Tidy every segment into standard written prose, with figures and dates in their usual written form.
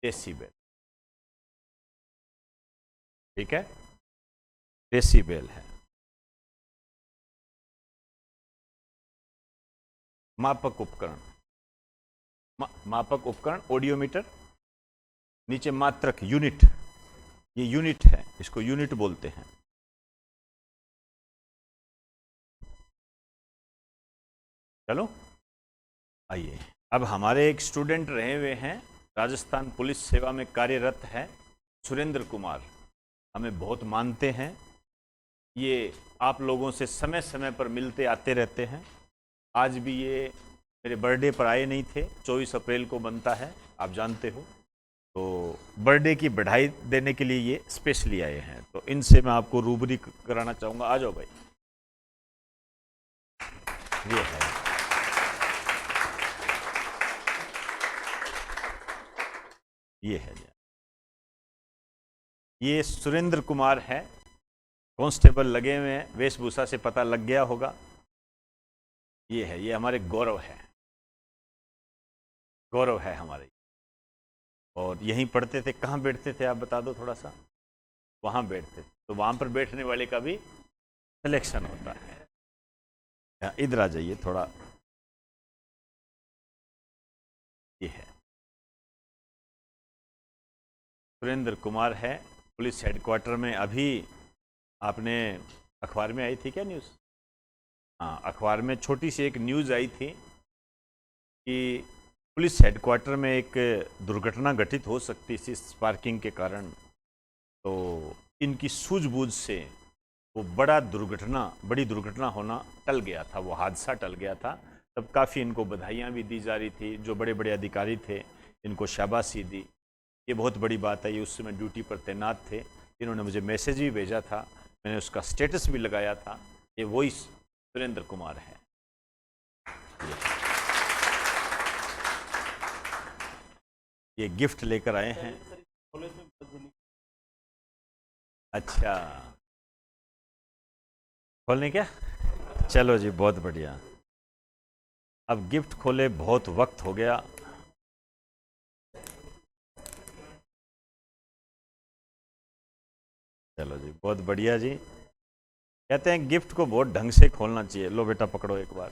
Decibel, ठीक है, decibel है। मापक उपकरण, मापक उपकरण, ऑडियोमीटर, नीचे मात्रक, यूनिट, ये यूनिट है, इसको यूनिट बोलते हैं। चलो आइए, अब हमारे एक स्टूडेंट रहे हुए हैं, राजस्थान पुलिस सेवा में कार्यरत है, सुरेंद्र कुमार, हमें बहुत मानते हैं, ये आप लोगों से समय समय पर मिलते आते रहते हैं। आज भी ये मेरे बर्थडे पर आए नहीं थे, 24 अप्रैल को बनता है, आप जानते हो, तो बर्थडे की बधाई देने के लिए ये स्पेशली आए हैं। तो इनसे मैं आपको रूबरी कराना चाहूँगा, आ जाओ भाई। ये है, ये है, ये सुरेंद्र कुमार है, कांस्टेबल लगे हुए हैं, वेशभूषा से पता लग गया होगा। ये है, ये हमारे गौरव है, गौरव है हमारे, और यहीं पढ़ते थे। कहाँ बैठते थे आप बता दो थोड़ा सा? वहाँ बैठते थे, तो वहाँ पर बैठने वाले का भी सिलेक्शन होता है। इधर आ जाइए थोड़ा, ये है, सुरेंद्र कुमार है, पुलिस हेडक्वार्टर में। अभी आपने अखबार में आई थी क्या न्यूज़? हाँ, अखबार में छोटी सी एक न्यूज़ आई थी कि पुलिस हेडक्वार्टर में एक दुर्घटना घटित हो सकती थी स्पार्किंग के कारण, तो इनकी सूझबूझ से वो बड़ी दुर्घटना होना टल गया था, वो हादसा टल गया था। तब काफ़ी इनको बधाइयाँ भी दी जा रही थी, जो बड़े बड़े अधिकारी थे इनको शाबाशी दी, ये बहुत बड़ी बात है। ये उस समय ड्यूटी पर तैनात थे, इन्होंने मुझे मैसेज भी भेजा था, मैंने उसका स्टेटस भी लगाया था। ये वही सुरेंद्र कुमार है। ये गिफ्ट लेकर आए हैं। अच्छा, खोलने क्या? चलो जी, बहुत बढ़िया। अब गिफ्ट खोले बहुत वक्त हो गया। चलो जी, बहुत बढ़िया जी। कहते हैं गिफ्ट को बहुत ढंग से खोलना चाहिए। लो बेटा, पकड़ो एक बार।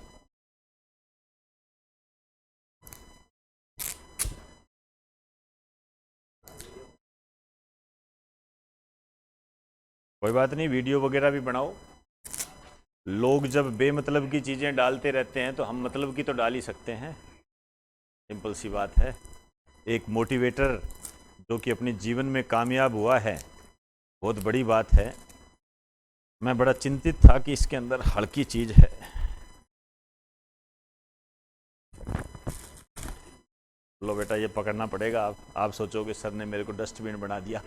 कोई बात नहीं, वीडियो वगैरह भी बनाओ। लोग जब बेमतलब की चीज़ें डालते रहते हैं तो हम मतलब की तो डाल ही सकते हैं, सिंपल सी बात है। एक मोटिवेटर जो कि अपने जीवन में कामयाब हुआ है, बहुत बड़ी बात है। मैं बड़ा चिंतित था कि इसके अंदर हल्की चीज़ है। लो बेटा, ये पकड़ना पड़ेगा। आप सोचोगे सर ने मेरे को डस्टबिन बना दिया।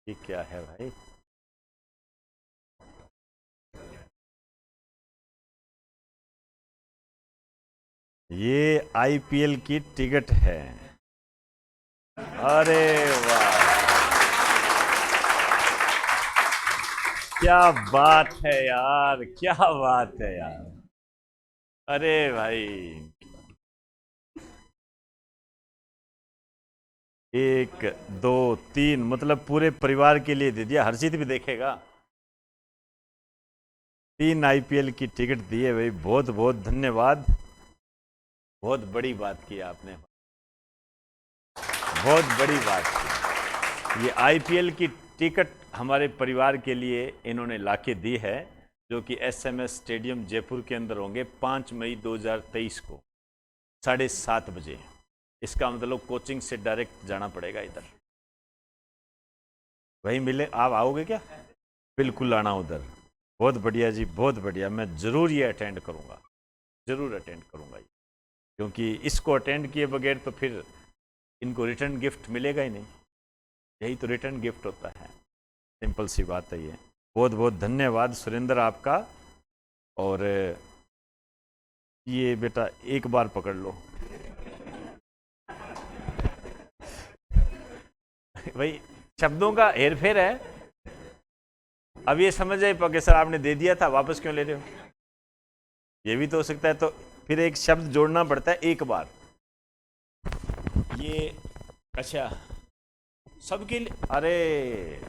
ये क्या है भाई? ये आईपीएल की टिकट है। अरे वाह, क्या बात है यार, क्या बात है यार। अरे भाई, 1 2 3, मतलब पूरे परिवार के लिए दे दिया। हर्षित भी देखेगा। 3 आईपीएल की टिकट दिए भाई, बहुत बहुत धन्यवाद। बहुत बड़ी बात की आपने, बहुत बड़ी बात की। ये आईपीएल की टिकट हमारे परिवार के लिए इन्होंने लाके दी है, जो कि एसएमएस स्टेडियम जयपुर के अंदर होंगे 5 मई 2023 को 7:30 बजे। इसका मतलब कोचिंग से डायरेक्ट जाना पड़ेगा इधर। वही मिले, आप आओगे क्या? बिल्कुल आना उधर। बहुत बढ़िया जी, बहुत बढ़िया। मैं ज़रूर ये अटेंड करूँगा, ज़रूर अटेंड करूँगा ये, क्योंकि इसको अटेंड किए बगैर तो फिर इनको रिटर्न गिफ्ट मिलेगा ही नहीं। यही तो रिटर्न गिफ्ट होता है, सिंपल सी बात है ये। बहुत बहुत धन्यवाद सुरेंद्र आपका। और ये बेटा एक बार पकड़ लो। भाई, शब्दों का हेरफेर है। अब ये समझ जाए कि सर आपने दे दिया था, वापस क्यों ले रहे हो? ये भी तो हो सकता है, तो फिर एक शब्द जोड़ना पड़ता है एक बार। ये अच्छा, सबके लिए, अरे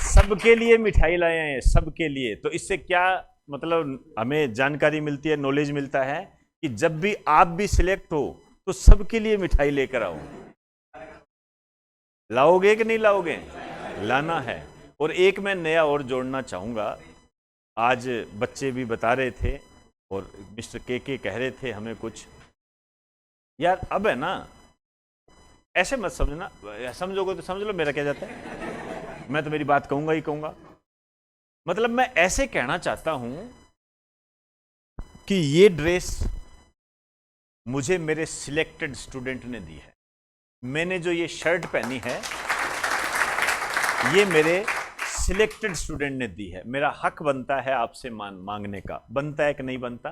सबके लिए मिठाई लाए हैं, सबके लिए। तो इससे क्या मतलब हमें जानकारी मिलती है, नॉलेज मिलता है कि जब भी आप भी सिलेक्ट हो तो सबके लिए मिठाई लेकर आओ। लाओगे कि नहीं लाओगे? लाना है। और एक मैं नया और जोड़ना चाहूंगा। आज बच्चे भी बता रहे थे और मिस्टर के कह रहे थे हमें कुछ, यार अब है ना, ऐसे मत समझना, समझोगे तो समझ लो, मेरा क्या जाता है, मैं तो मेरी बात कहूंगा ही कहूंगा। मतलब मैं ऐसे कहना चाहता हूं कि ये ड्रेस मुझे मेरे सिलेक्टेड स्टूडेंट ने दी है। मैंने जो ये शर्ट पहनी है ये मेरे सिलेक्टेड स्टूडेंट ने दी है। मेरा हक बनता है आपसे मांगने का। बनता है कि नहीं बनता?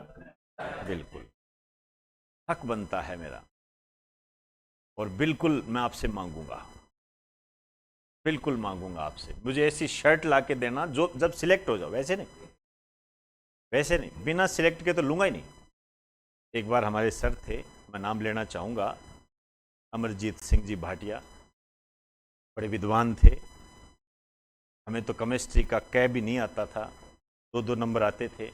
बिल्कुल हक बनता है मेरा, और बिल्कुल मैं आपसे मांगूंगा, बिल्कुल मांगूंगा आपसे। मुझे ऐसी शर्ट ला के देना जो जब सिलेक्ट हो जाओ, वैसे नहीं, वैसे नहीं, बिना सिलेक्ट के तो लूंगा ही नहीं। एक बार हमारे सर थे, मैं नाम लेना चाहूंगा, अमरजीत सिंह जी भाटिया, बड़े विद्वान थे। हमें तो केमिस्ट्री का कै भी नहीं आता था, 2-2 नंबर आते थे।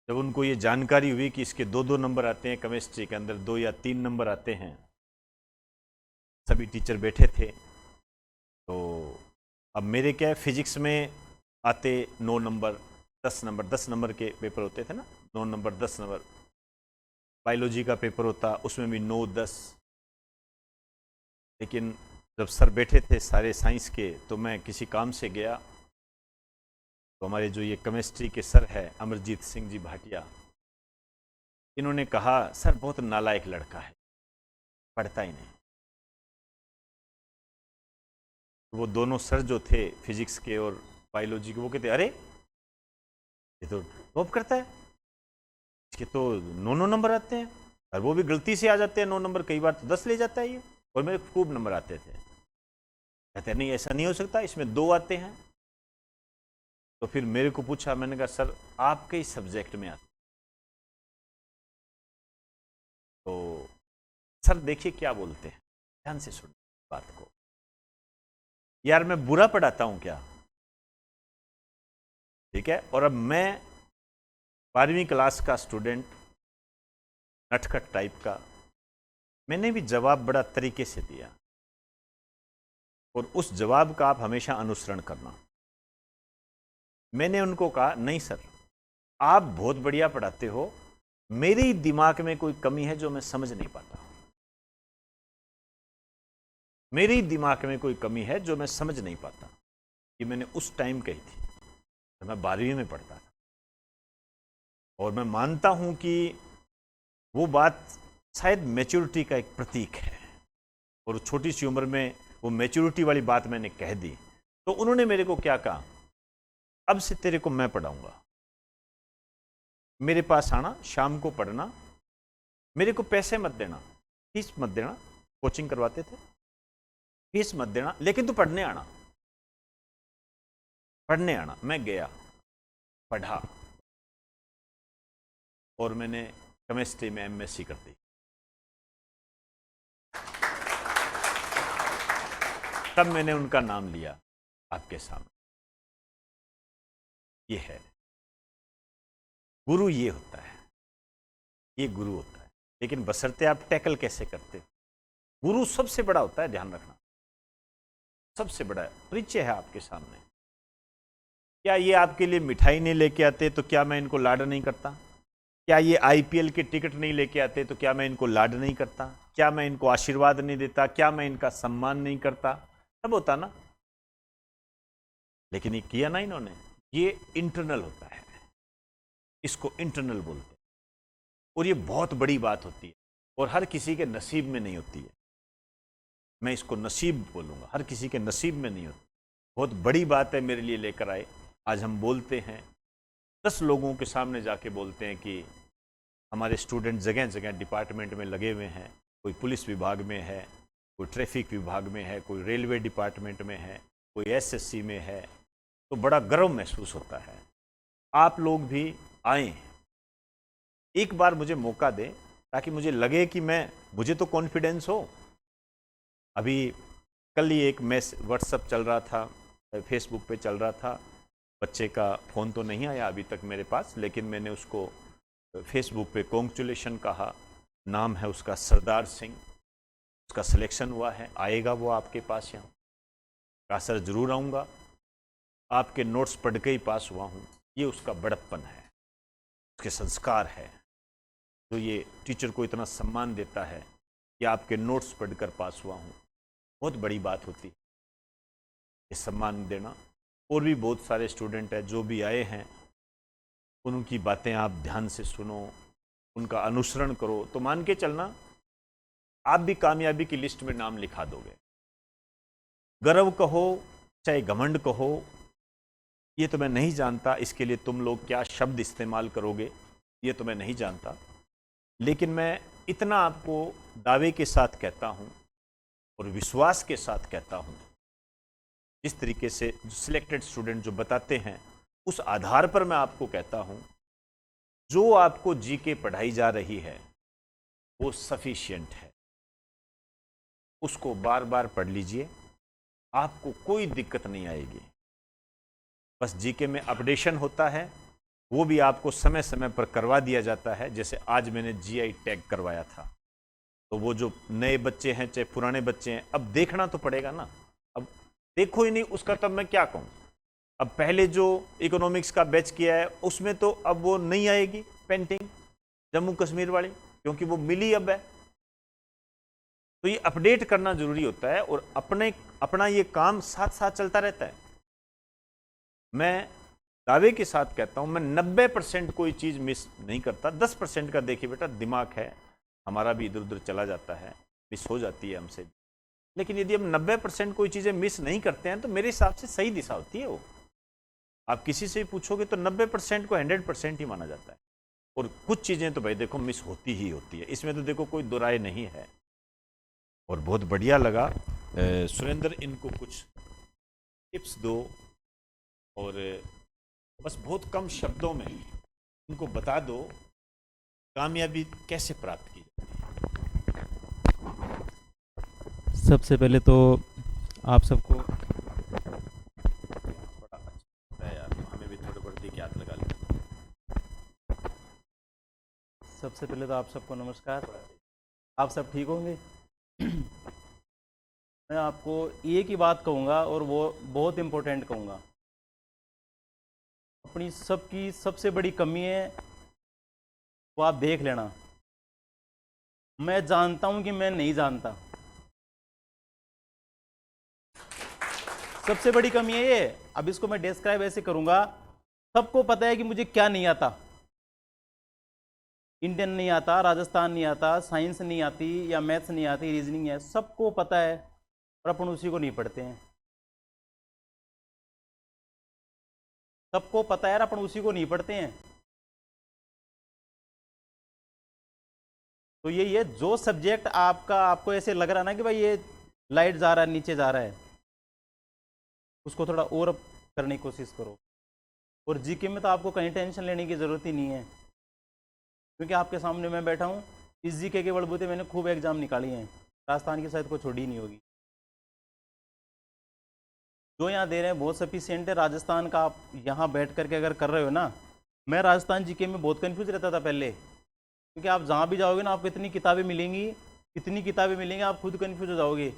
जब उनको ये जानकारी हुई कि इसके 2-2 नंबर आते हैं, केमिस्ट्री के अंदर 2 या 3 नंबर आते हैं, सभी टीचर बैठे थे। तो अब मेरे क्या है, फिजिक्स में आते 9 नंबर 10 नंबर, 10 नंबर के पेपर होते थे ना, 9 नंबर 10 नंबर। बायोलॉजी का पेपर होता, उसमें भी 9-10। लेकिन जब सर बैठे थे सारे साइंस के, तो मैं किसी काम से गया, तो हमारे जो ये केमिस्ट्री के सर है अमरजीत सिंह जी भाटिया, इन्होंने कहा सर बहुत नालायक लड़का है, पढ़ता ही नहीं। तो वो दोनों सर जो थे फिजिक्स के और बायोलॉजी के, वो कहते अरे ये तो टॉप करता है, इसके तो 9-9 नंबर आते हैं, और वो भी गलती से आ जाते हैं 9 नंबर, कई बार तो 10 ले जाता है ये। और मेरे खूब नंबर आते थे। कहते नहीं ऐसा नहीं हो सकता, इसमें 2 आते हैं। तो फिर मेरे को पूछा, मैंने कहा सर आपके ही सब्जेक्ट में आते। तो सर देखिए क्या बोलते हैं, ध्यान से सुन बात को। यार मैं बुरा पढ़ाता हूं क्या? ठीक है, और अब मैं 12वीं क्लास का स्टूडेंट, नटखट टाइप का, मैंने भी जवाब बड़ा तरीके से दिया, और उस जवाब का आप हमेशा अनुसरण करना। मैंने उनको कहा नहीं सर, आप बहुत बढ़िया पढ़ाते हो, मेरे दिमाग में कोई कमी है जो मैं समझ नहीं पाता, मेरे दिमाग में कोई कमी है जो मैं समझ नहीं पाता। ये मैंने उस टाइम कही थी जब मैं 12वीं में पढ़ता था। और मैं मानता हूं कि वो बात शायद मैच्योरिटी का एक प्रतीक है, और छोटी सी उम्र में वो मैच्योरिटी वाली बात मैंने कह दी। तो उन्होंने मेरे को क्या कहा, अब से तेरे को मैं पढ़ाऊंगा, मेरे पास आना, शाम को पढ़ना, मेरे को पैसे मत देना, फीस मत देना, कोचिंग करवाते थे, फीस मत देना, लेकिन तू पढ़ने आना, पढ़ने आना। मैं गया, पढ़ा, और मैंने केमिस्ट्री में एमएससी कर दी। तब मैंने उनका नाम लिया आपके सामने। ये है गुरु, ये होता है, ये गुरु होता है। लेकिन बशर्ते आप टैकल कैसे करते हो। गुरु सबसे बड़ा होता है, ध्यान रखना, सबसे बड़ा परिचय है आपके सामने। क्या ये आपके लिए मिठाई नहीं लेके आते तो क्या मैं इनको लाड नहीं करता? क्या ये आईपीएल के टिकट नहीं लेके आते तो क्या मैं इनको लाड नहीं करता? क्या मैं इनको आशीर्वाद नहीं देता? क्या मैं इनका सम्मान नहीं करता? सब होता ना। लेकिन ये किया ना इन्होंने। ये इंटरनल होता है, इसको इंटरनल बोलते हैं, और ये बहुत बड़ी बात होती है, और हर किसी के नसीब में नहीं होती है। मैं इसको नसीब बोलूंगा, हर किसी के नसीब में नहीं होती। बहुत बड़ी बात है मेरे लिए लेकर आए। आज हम बोलते हैं, 10 लोगों के सामने जाके बोलते हैं कि हमारे स्टूडेंट जगह जगह डिपार्टमेंट में लगे हुए हैं। कोई पुलिस विभाग में है, कोई ट्रैफिक विभाग में है, कोई रेलवे डिपार्टमेंट में है, कोई एसएससी में है, तो बड़ा गर्व महसूस होता है। आप लोग भी आए, एक बार मुझे मौका दें ताकि मुझे लगे कि मुझे तो कॉन्फिडेंस हो। अभी कल ही एक व्हाट्सएप चल रहा था, फेसबुक पे चल रहा था, बच्चे का फ़ोन तो नहीं आया अभी तक मेरे पास, लेकिन मैंने उसको फेसबुक पे कॉन्ग्रेचुलेशन कहा। नाम है उसका सरदार सिंह, उसका सिलेक्शन हुआ है, आएगा वो आपके पास यहाँ। कहा सर ज़रूर आऊँगा, आपके नोट्स पढ़ के ही पास हुआ हूँ। ये उसका बड़प्पन है, उसके संस्कार है, तो ये टीचर को इतना सम्मान देता है कि आपके नोट्स पढ़कर पास हुआ हूँ। बहुत बड़ी बात होती है ये सम्मान देना। और भी बहुत सारे स्टूडेंट हैं जो भी आए हैं, उनकी बातें आप ध्यान से सुनो, उनका अनुसरण करो, तो मान के चलना आप भी कामयाबी की लिस्ट में नाम लिखा दोगे। गर्व कहो चाहे घमंड कहो, ये तो मैं नहीं जानता, इसके लिए तुम लोग क्या शब्द इस्तेमाल करोगे ये तो मैं नहीं जानता, लेकिन मैं इतना आपको दावे के साथ कहता हूँ और विश्वास के साथ कहता हूँ, जिस तरीके से सिलेक्टेड स्टूडेंट जो बताते हैं उस आधार पर मैं आपको कहता हूँ, जो आपको जीके पढ़ाई जा रही है वो सफिशिएंट है। उसको बार बार पढ़ लीजिए, आपको कोई दिक्कत नहीं आएगी। बस जीके में अपडेशन होता है, वो भी आपको समय समय पर करवा दिया जाता है। जैसे आज मैंने जीआई टैग करवाया था, तो वो जो नए बच्चे हैं चाहे पुराने बच्चे हैं, अब देखना तो पड़ेगा ना। अब देखो ही नहीं उसका तब मैं क्या कहूँ। अब पहले जो इकोनॉमिक्स का बैच किया है उसमें तो अब वो नहीं आएगी पेंटिंग जम्मू कश्मीर वाली, क्योंकि वो मिली अब है। तो ये अपडेट करना जरूरी होता है और अपना ये काम साथ साथ चलता रहता है। मैं दावे के साथ कहता हूं, मैं 90% कोई चीज मिस नहीं करता। 10% का देखिए बेटा, दिमाग है हमारा भी इधर उधर चला जाता है, मिस हो जाती है हमसे, लेकिन यदि हम 90% कोई चीजें मिस नहीं करते हैं तो मेरे हिसाब से सही दिशा होती है वो। आप किसी से भी पूछोगे तो 90% को 100% ही माना जाता है, और कुछ चीजें तो भाई देखो मिस होती ही होती है, इसमें तो देखो कोई दो राय नहीं है। और बहुत बढ़िया लगा सुरेंद्र, इनको कुछ टिप्स दो और बस बहुत कम शब्दों में इनको बता दो कामयाबी कैसे प्राप्त की जाती है। सबसे पहले तो आप सबको बड़ा अच्छा है यार, हमें भी थोड़े बढ़ती की याद लगा ली। सबसे पहले तो आप सबको नमस्कार। आप सब ठीक होंगे? मैं आपको एक ही बात कहूँगा और वो बहुत इम्पोर्टेंट कहूँगा। अपनी सबकी सबसे बड़ी कमी है वो आप देख लेना। मैं जानता हूँ कि मैं नहीं जानता, सबसे बड़ी कमी है ये। अब इसको मैं डिस्क्राइब ऐसे करूँगा, सबको पता है कि मुझे क्या नहीं आता। इंडियन नहीं आता, राजस्थान नहीं आता, साइंस नहीं आती या मैथ्स नहीं आती, रीजनिंग है, सबको पता है और अपन उसी को नहीं पढ़ते हैं। सबको पता है, अपन उसी को नहीं पढ़ते हैं। तो यही है, जो सब्जेक्ट आपको ऐसे लग रहा है ना कि भाई ये लाइट जा रहा है, नीचे जा रहा है, उसको थोड़ा और अप करने की कोशिश करो। और जीके में तो आपको कहीं टेंशन लेने की ज़रूरत ही नहीं है, क्योंकि आपके सामने मैं बैठा हूँ। इस जीके के बलबूते मैंने खूब एग्जाम निकाली हैं, राजस्थान की शायद को छोड़ी नहीं होगी। जो यहाँ दे रहे हैं बहुत सफिशियंट है। राजस्थान का आप यहाँ बैठ करके अगर कर रहे हो ना, मैं राजस्थान जीके में बहुत कंफ्यूज रहता था पहले, क्योंकि आप जहाँ भी जाओगे ना आपको इतनी किताबें मिलेंगी, इतनी किताबें मिलेंगी, आप खुद कंफ्यूज हो जाओगे।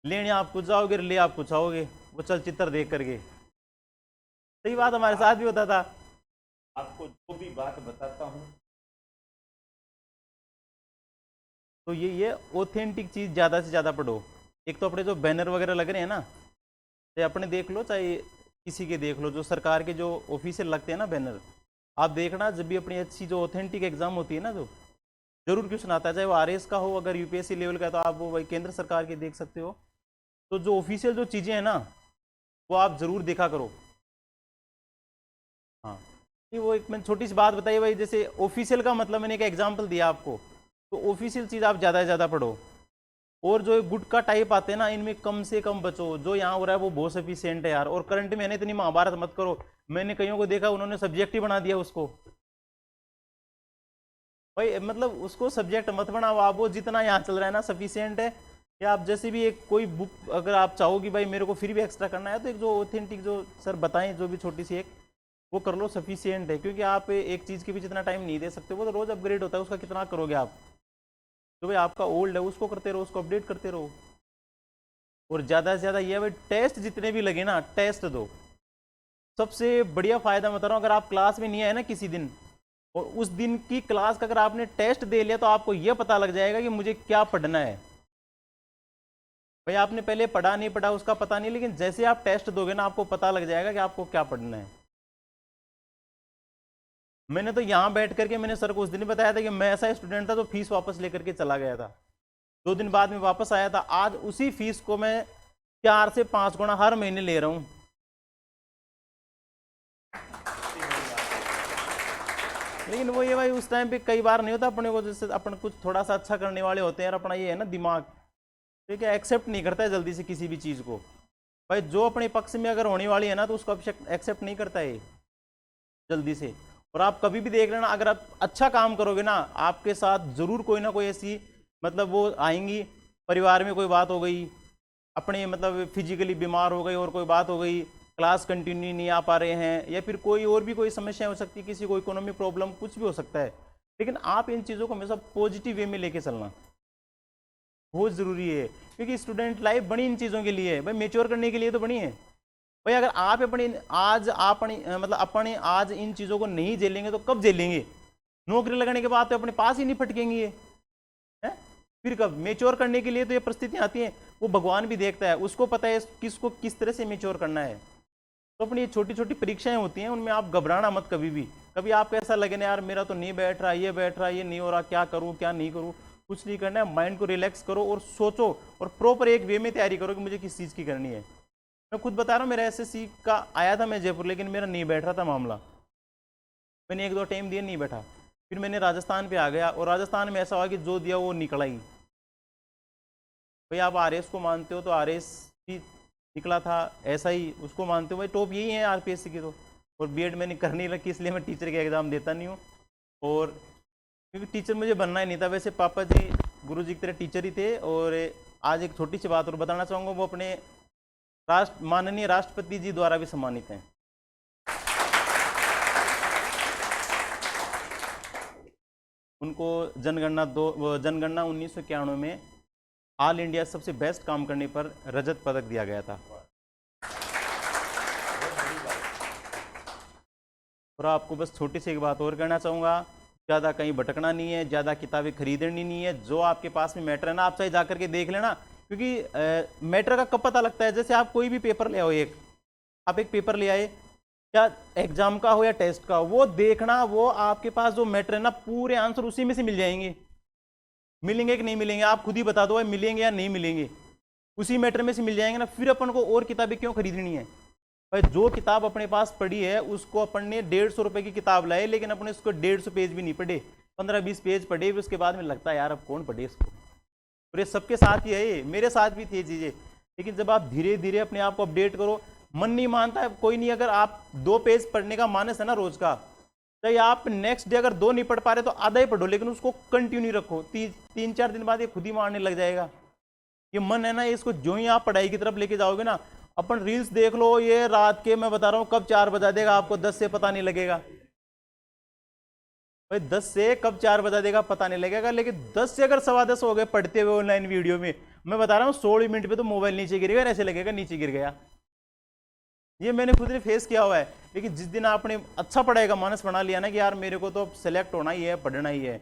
लेने आप कुछ जाओगे, ले आप कुछ आओगे, वो चलचित्र देख करके। सही बात, हमारे साथ भी होता था। आपको जो भी बात बताता हूँ तो ये ऑथेंटिक चीज़ ज़्यादा से ज़्यादा पढ़ो। एक तो अपने जो बैनर वगैरह लग रहे हैं ना, चाहे अपने देख लो चाहे किसी के देख लो, जो सरकार के जो ऑफिशियल लगते हैं ना बैनर, आप देखना जब भी अपनी अच्छी जो ऑथेंटिक एग्जाम होती है ना, जो जरूर क्वेश्चन आता है, चाहे वो आरएस का हो, अगर यूपीएससी लेवल का है तो आप वो भाई केंद्र सरकार के देख सकते हो। तो जो ऑफिशियल जो चीज़ें हैं ना, वो आप ज़रूर देखा करो। हाँ, ये वो एक मैंने छोटी सी बात बताई भाई, जैसे ऑफिशियल का मतलब मैंने एक एग्जाम्पल दिया आपको, तो ऑफिशियल चीज़ आप ज़्यादा से ज़्यादा पढ़ो। और जो गुटका टाइप आते हैं ना, इनमें कम से कम बचो। जो यहाँ हो रहा है वो बहुत सफिशियंट है यार। और करंट में इतनी महाभारत मत करो। मैंने कईयों को देखा, उन्होंने सब्जेक्ट ही बना दिया उसको। भाई मतलब उसको सब्जेक्ट मत बनाओ आप, वो जितना यहाँ चल रहा है ना सफिशियंट है। या आप जैसे भी एक कोई बुक अगर आप चाहो कि भाई मेरे को फिर भी एक्स्ट्रा करना है, तो एक जो ऑथेंटिक जो सर बताएं, जो भी छोटी सी एक वो कर लो, सफिशियंट है। क्योंकि आप एक चीज़ के भी जितना टाइम नहीं दे सकते, वो तो रोज़ अपग्रेड होता है, उसका कितना करोगे आप। तो भाई आपका ओल्ड है उसको करते रहो, उसको अपडेट करते रहो। और ज़्यादा से ज़्यादा ये है भाई, टेस्ट जितने भी लगे ना टेस्ट दो। सबसे बढ़िया फ़ायदा मैं बता रहा हूँ, अगर आप क्लास में नहीं आए ना किसी दिन, और उस दिन की क्लास का अगर आपने टेस्ट दे लिया, तो आपको यह पता लग जाएगा कि मुझे क्या पढ़ना है। भाई आपने पहले पढ़ा नहीं पढ़ा उसका पता नहीं, लेकिन जैसे आप टेस्ट दोगे ना, आपको पता लग जाएगा कि आपको क्या पढ़ना है। मैंने तो यहाँ बैठ करके मैंने सर को उस दिन बताया था कि मैं ऐसा स्टूडेंट था तो फीस वापस लेकर के चला गया था। 2 दिन बाद में वापस आया था। आज उसी फीस को मैं 4 से 5 गुना हर महीने ले रहा हूँ। लेकिन वो ये भाई उस टाइम पे कई बार नहीं होता अपने को, जैसे अपन कुछ थोड़ा सा अच्छा करने वाले होते हैं यार, अपना ये है ना दिमाग, ठीक है, एक्सेप्ट नहीं करता है जल्दी से किसी भी चीज़ को। भाई जो अपने पक्ष में अगर होने वाली है ना, तो उसको एक्सेप्ट नहीं करता है जल्दी से। और आप कभी भी देख लेना, अगर आप अच्छा काम करोगे ना, आपके साथ जरूर कोई ना कोई ऐसी मतलब वो आएंगी। परिवार में कोई बात हो गई, अपने मतलब फिजिकली बीमार हो गई और कोई बात हो गई, क्लास कंटिन्यू नहीं आ पा रहे हैं, या फिर कोई और भी कोई समस्या हो सकती है, किसी को इकोनॉमिक प्रॉब्लम, कुछ भी हो सकता है। लेकिन आप इन चीज़ों को हमेशा पॉजिटिव वे में लेके चलना बहुत ज़रूरी है। क्योंकि स्टूडेंट लाइफ बनी इन चीज़ों के लिए है भाई, मेच्योर करने के लिए तो बनी है। भाई अगर आप अपनी आज अपनी मतलब अपने आज इन चीज़ों को नहीं झेलेंगे तो कब झेलेंगे? नौकरी लगने के बाद तो अपने पास ही नहीं फटकेंगे ये, है? फिर कब? मेच्योर करने के लिए तो ये परिस्थितियाँ आती हैं। वो भगवान भी देखता है, उसको पता है किसको किस तरह से मेच्योर करना है। तो अपनी ये छोटी छोटी परीक्षाएं होती हैं, उनमें आप घबराना मत कभी भी। कभी आपको ऐसा लगे ना यार मेरा तो नहीं बैठ रहा, ये बैठ रहा, ये नहीं हो रहा, क्या करूँ क्या नहीं करूँ, कुछ नहीं करना है। माइंड को रिलैक्स करो और सोचो, और प्रॉपर एक वे में तैयारी करो कि मुझे किस चीज़ की करनी है। मैं खुद बता रहा हूँ, मेरा एसएससी का आया था मैं जयपुर, लेकिन मेरा नहीं बैठ रहा था मामला। मैंने 1-2 टाइम दिए, नहीं बैठा। फिर मैंने राजस्थान पे आ गया, और राजस्थान में ऐसा हुआ कि जो दिया वो निकला ही। भाई आप आरएस को मानते हो तो आरएस भी निकला था, ऐसा ही उसको मानते हो। भाई टॉप यही है आरपीएससी की तो। और बीएड मैंने कर नहीं रखी, इसलिए मैं टीचर का एग्ज़ाम देता नहीं हूँ। और क्योंकि टीचर मुझे बनना ही नहीं था। वैसे पापा जी गुरु जी की तरह टीचर ही थे। और आज एक छोटी सी बात और बताना चाहूँगा, वो अपने माननीय राष्ट्रपति जी द्वारा भी सम्मानित हैं। उनको जनगणना 1991 में ऑल इंडिया सबसे बेस्ट काम करने पर रजत पदक दिया गया था। और आपको बस छोटी सी एक बात और कहना चाहूँगा, ज़्यादा कहीं भटकना नहीं है, ज़्यादा किताबें खरीदनी नहीं है। जो आपके पास में मैटर है ना, आप चाहे जा करके देख लेना। क्योंकि मैटर का कब पता लगता है? जैसे आप कोई भी पेपर ले आओ, आप एक पेपर ले आए, क्या एग्जाम का हो या टेस्ट का हो, वो देखना, वो आपके पास जो मैटर है ना, पूरे आंसर उसी में से मिल जाएंगे। मिलेंगे कि नहीं मिलेंगे आप खुद ही बता दो, मिलेंगे या नहीं मिलेंगे, उसी मैटर में से मिल जाएंगे ना। फिर अपन को और किताबें क्यों खरीदनी है? भाई जो किताब अपने पास पड़ी है, उसको अपन ने 150 रुपए की किताब लाए, लेकिन अपने उसको 150 पेज भी नहीं पढ़े, 15-20 पेज पढ़े, उसके बाद में लगता है यार अब कौन पढ़े इसको। और ये सबके साथ ही है, ये मेरे साथ भी थी चीज़ें। लेकिन जब आप धीरे धीरे अपने आप को अपडेट करो, मन नहीं मानता है कोई नहीं। अगर आप 2 पेज पढ़ने का मानस है ना रोज का, चाहे आप नेक्स्ट डे अगर 2 नहीं पढ़ पा रहे तो आधा ही पढ़ो, लेकिन उसको कंटिन्यू रखो। 3-4 दिन बाद ये खुद ही मारने लग जाएगा। ये मन है ना, इसको जो ही आप पढ़ाई की तरफ लेके जाओगे ना, अपन रील्स देख लो, ये रात के मैं बता रहा हूँ कब 4 बजा देगा आपको 10 से पता नहीं लगेगा। भाई 10 से कब 4 बजा देगा पता नहीं लगेगा। लेकिन 10 से अगर 10:15 हो गए पढ़ते हुए ऑनलाइन वीडियो में, मैं बता रहा हूँ 16 मिनट पे तो मोबाइल नीचे गिरेगा, ऐसे लगेगा नीचे गिर गया। ये मैंने खुद ने फेस किया हुआ है। लेकिन जिस दिन आपने अच्छा पढ़ाई का मानस बना लिया ना कि यार मेरे को तो सेलेक्ट होना ही है, पढ़ना ही है,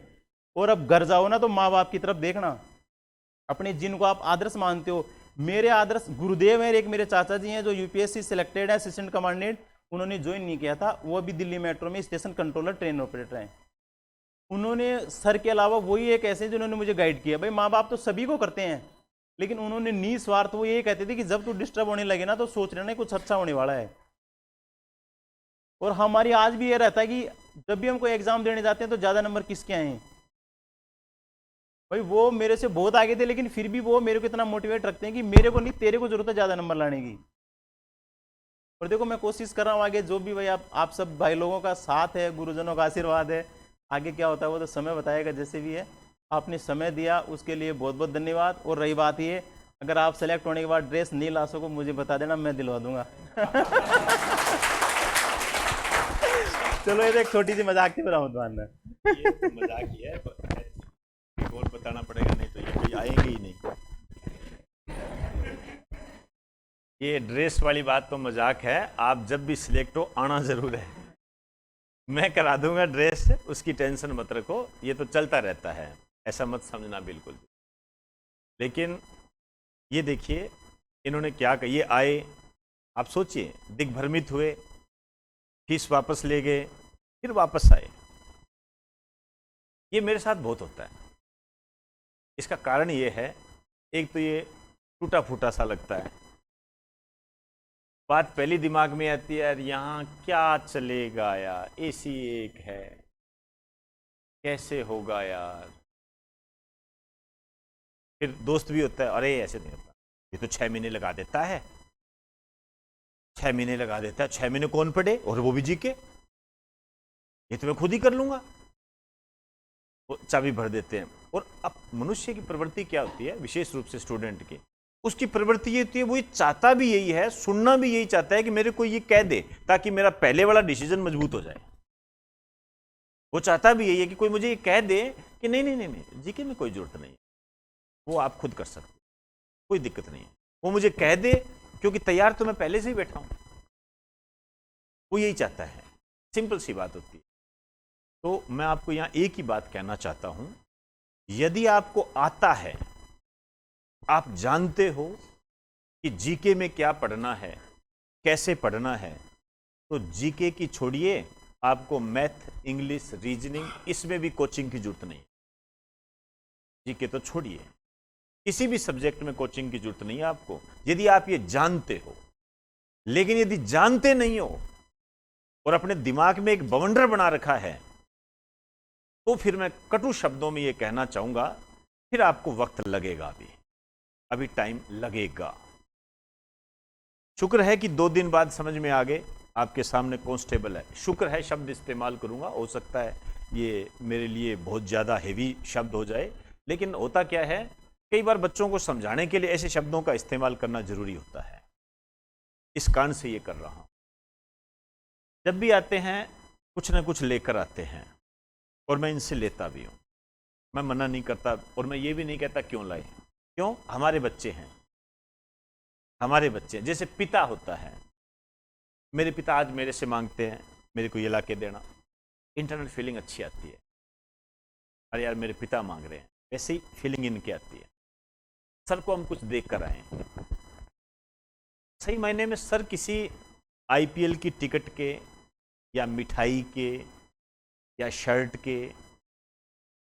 और अब घर जाओ ना तो माँ बाप की तरफ देखना, अपने जिनको आप आदर्श मानते हो। मेरे आदर्श गुरुदेव हैं, एक मेरे चाचा जी हैं जो यूपीएससी सिलेक्टेड है, असिस्टेंट कमांडेंट, उन्होंने ज्वाइन नहीं किया था, वो अभी दिल्ली मेट्रो में स्टेशन कंट्रोलर ट्रेन ऑपरेटर हैं। उन्होंने सर के अलावा वही एक ऐसे जिन्होंने मुझे गाइड किया। भाई माँ बाप तो सभी को करते हैं, लेकिन उन्होंने निस्वार्थ वो ये कहते थे कि जब तू डिस्टर्ब होने लगे ना तो सोच लेना कुछ अच्छा होने वाला है। और हमारी आज भी ये रहता है कि जब भी हम कोई एग्जाम देने जाते हैं तो ज़्यादा नंबर किसके आए हैं? भाई वो मेरे से बहुत आगे थे, लेकिन फिर भी वो मेरे को इतना मोटिवेट रखते हैं कि मेरे को नहीं, तेरे को जरूरत है ज़्यादा नंबर लाने की। और देखो मैं कोशिश कर रहा हूँ आगे, जो भी भाई आप सब भाई लोगों का साथ है, गुरुजनों का आशीर्वाद है, आगे क्या होता है वो तो समय बताएगा, जैसे भी है। आपने समय दिया उसके लिए बहुत बहुत धन्यवाद। और रही बात ये, अगर आप सेलेक्ट होने के बाद ड्रेस नहीं ला सको मुझे बता देना, मैं दिलवा दूंगा। चलो ये तो एक छोटी सी मजाक थी, मेरा मत मानना। ये तो मजाक ही है, और बताना पड़ेगा, नहीं तो ये कोई आएंगे ही नहीं। ये ड्रेस वाली बात तो मजाक है, आप जब भी सिलेक्ट हो आना जरूर है, मैं करा दूंगा ड्रेस, उसकी टेंशन मत रखो, ये तो चलता रहता है, ऐसा मत समझना बिल्कुल भी। लेकिन ये देखिए इन्होंने क्या कहा, ये आए, आप सोचिए दिग्भ्रमित हुए, फीस वापस ले गए, फिर वापस आए। ये मेरे साथ बहुत होता है। इसका कारण ये है, एक तो ये टूटा फूटा सा लगता है, बात पहली दिमाग में आती है, यार यहाँ क्या चलेगा यार, एसी एक है, कैसे होगा यार। फिर दोस्त भी होता है, अरे ऐसे नहीं होता, ये तो 6 महीने लगा देता है, 6 महीने लगा देता है, 6 महीने कौन पढ़े, और वो भी जी के, ये तो मैं खुद ही कर लूंगा, वो चाबी भर देते हैं। और अब मनुष्य की प्रवृत्ति क्या होती है, विशेष रूप से स्टूडेंट की, उसकी प्रवृत्ति ये होती है, वो ये चाहता भी यही है, सुनना भी यही चाहता है कि मेरे को ये कह दे, ताकि मेरा पहले वाला डिसीजन मजबूत हो जाए। वो चाहता भी यही है कि कोई मुझे ये कह दे कि नहीं नहीं नहीं नहीं, जीके में कोई जरूरत नहीं है, वो आप खुद कर सकते, कोई दिक्कत नहीं है, वो मुझे कह दे, क्योंकि तैयार तो मैं पहले से ही बैठा हूं। वो यही चाहता है, सिंपल सी बात होती है। तो मैं आपको यहां एक ही बात कहना चाहता हूं, यदि आपको आता है, आप जानते हो कि जीके में क्या पढ़ना है, कैसे पढ़ना है, तो जीके की छोड़िए, आपको मैथ, इंग्लिश, रीजनिंग, इसमें भी कोचिंग की जरूरत नहीं। जीके तो छोड़िए, किसी भी सब्जेक्ट में कोचिंग की जरूरत नहीं है आपको, यदि आप ये जानते हो। लेकिन यदि जानते नहीं हो और अपने दिमाग में एक बवंडर बना रखा है, तो फिर मैं कटु शब्दों में ये कहना चाहूंगा, फिर आपको वक्त लगेगा, अभी टाइम लगेगा। शुक्र है कि 2 दिन बाद समझ में आ गए, आपके सामने कांस्टेबल है, शुक्र है शब्द इस्तेमाल करूंगा, हो सकता है ये मेरे लिए बहुत ज़्यादा हेवी शब्द हो जाए, लेकिन होता क्या है, कई बार बच्चों को समझाने के लिए ऐसे शब्दों का इस्तेमाल करना जरूरी होता है, इस कारण से ये कर रहा हूं। जब भी आते हैं कुछ ना कुछ लेकर आते हैं, और मैं इनसे लेता भी हूं, मैं मना नहीं करता, और मैं ये भी नहीं कहता क्यों लाए, क्यों, हमारे बच्चे हैं, हमारे बच्चे जैसे पिता होता है, मेरे पिता आज मेरे से मांगते हैं मेरे को ये ला के देना, इंटरनल फीलिंग अच्छी आती है, अरे यार मेरे पिता मांग रहे हैं, वैसे ही फीलिंग इनकी आती है, सर को हम कुछ देख कर आए। सही मायने में सर किसी आईपीएल की टिकट के, या मिठाई के, या शर्ट के,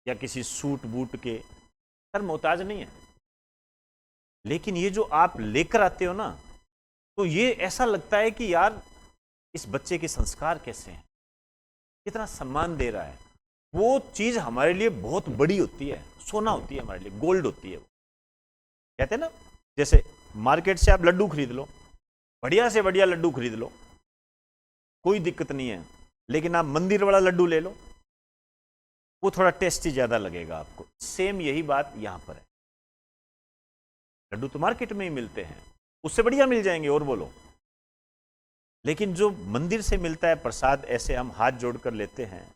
या किसी सूट बूट के सर मोहताज नहीं है, लेकिन ये जो आप लेकर आते हो ना, तो ये ऐसा लगता है कि यार इस बच्चे के संस्कार कैसे हैं, कितना सम्मान दे रहा है, वो चीज हमारे लिए बहुत बड़ी होती है, सोना होती है हमारे लिए, गोल्ड होती है। वो कहते हैं ना, जैसे मार्केट से आप लड्डू खरीद लो, बढ़िया से बढ़िया लड्डू खरीद लो, कोई दिक्कत नहीं है, लेकिन आप मंदिर वाला लड्डू ले लो, वो थोड़ा टेस्टी ज्यादा लगेगा आपको। सेम यही बात यहां पर है, लड्डू तो मार्केट में ही मिलते हैं, उससे बढ़िया मिल जाएंगे, और बोलो, लेकिन जो मंदिर से मिलता है प्रसाद, ऐसे हम हाथ जोड़कर लेते हैं,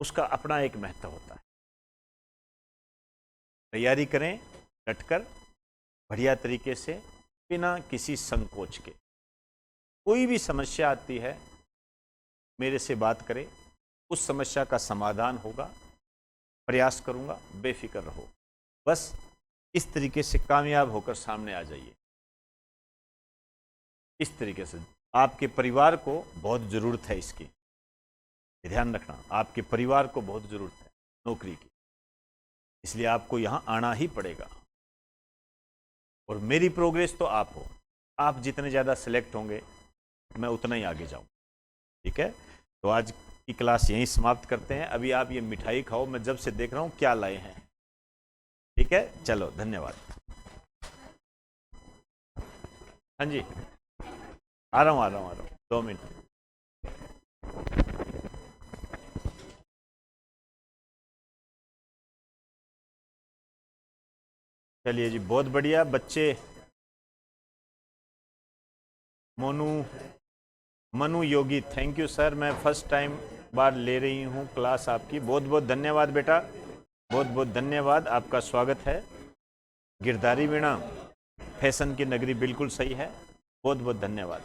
उसका अपना एक महत्व होता है। तैयारी करें डटकर, बढ़िया तरीके से, बिना किसी संकोच के। कोई भी समस्या आती है मेरे से बात करें, उस समस्या का समाधान होगा, प्रयास करूंगा, बेफिक्र रहो, बस इस तरीके से कामयाब होकर सामने आ जाइए। इस तरीके से आपके परिवार को बहुत जरूरत है इसकी, ध्यान रखना, आपके परिवार को बहुत जरूरत है नौकरी की, इसलिए आपको यहां आना ही पड़ेगा। और मेरी प्रोग्रेस तो आप हो, आप जितने ज़्यादा सिलेक्ट होंगे मैं उतना ही आगे जाऊँ। ठीक है, तो आज की क्लास यहीं समाप्त करते हैं। अभी आप ये मिठाई खाओ, मैं जब से देख रहा हूँ क्या लाए हैं। ठीक है, चलो धन्यवाद। हाँ जी, आ रहा हूँ 2 मिनट। चलिए जी, बहुत बढ़िया बच्चे। मनु योगी, थैंक यू सर, मैं फर्स्ट टाइम बार ले रही हूँ क्लास आपकी। बहुत बहुत धन्यवाद बेटा, बहुत बहुत धन्यवाद, आपका स्वागत है। गिरधारी वीणा, फैशन की नगरी, बिल्कुल सही है, बहुत बहुत धन्यवाद।